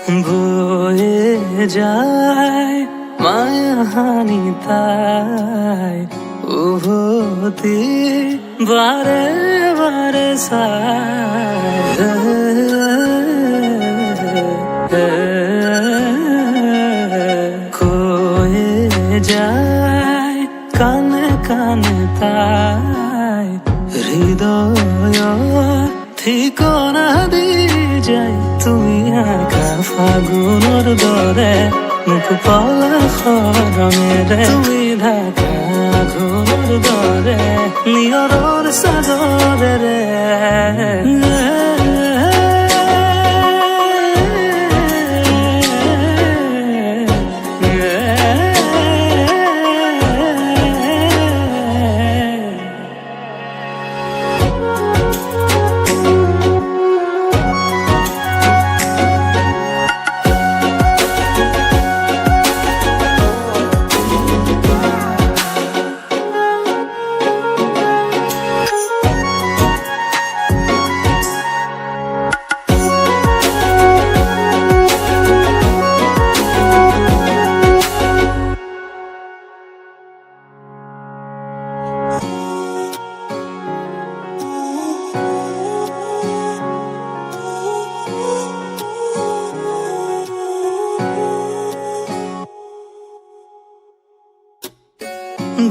বয়ে যায় মায়াহানি তাই উভতি বারে বারে কয়ে যায় কানে কানে তাই হৃদয় ঠিকনা দি যাই তুমি আঁকা ফাগুনৰ দৰে মুখ পলসৰণেৰে তুমি ঢাকা ঘৰৰ দৰে নিয়ৰৰ চাদৰেৰে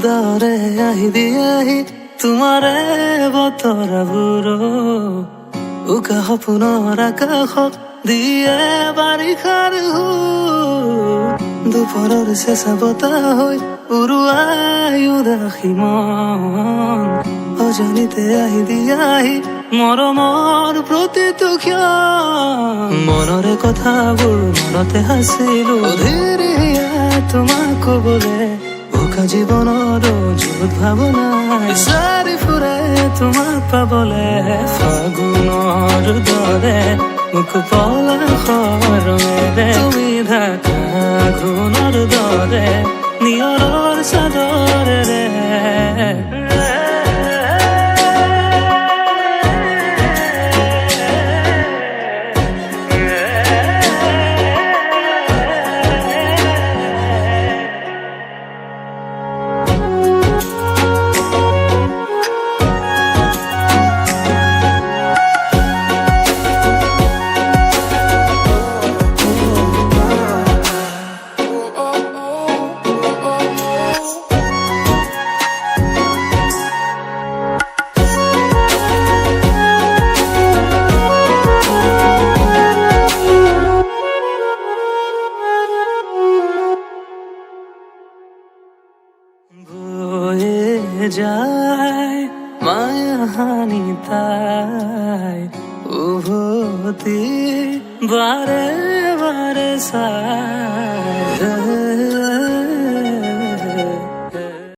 দৰে আহি দিয়েহি তোমাৰে বতৰা বুৰো উকা সপোনৰ আকাশত দিয়ে বাৰিষাৰ দুপৰৰ চেঁচা বতাহ হৈ উৰুৱাই উদাসী মন অজানিতে আহি দিয়াহি মৰমৰ প্ৰতিটো ক্ষণ মনৰে কথাবোৰ মনতে আছিলো ধীৰে তোমাক কবলে বোকা জীৱনৰ য'ত ভাৱনাই বিচাৰি ফুৰে তোমাক পাবলে ফাগুনৰ দৰে মুখ পলসৰণেৰে তুমি ঢাকা ঘৰৰ দৰে নিয়ৰৰ চাদৰেৰে বয়ে যায় মায়াহানি তাই উভতি বারে বারে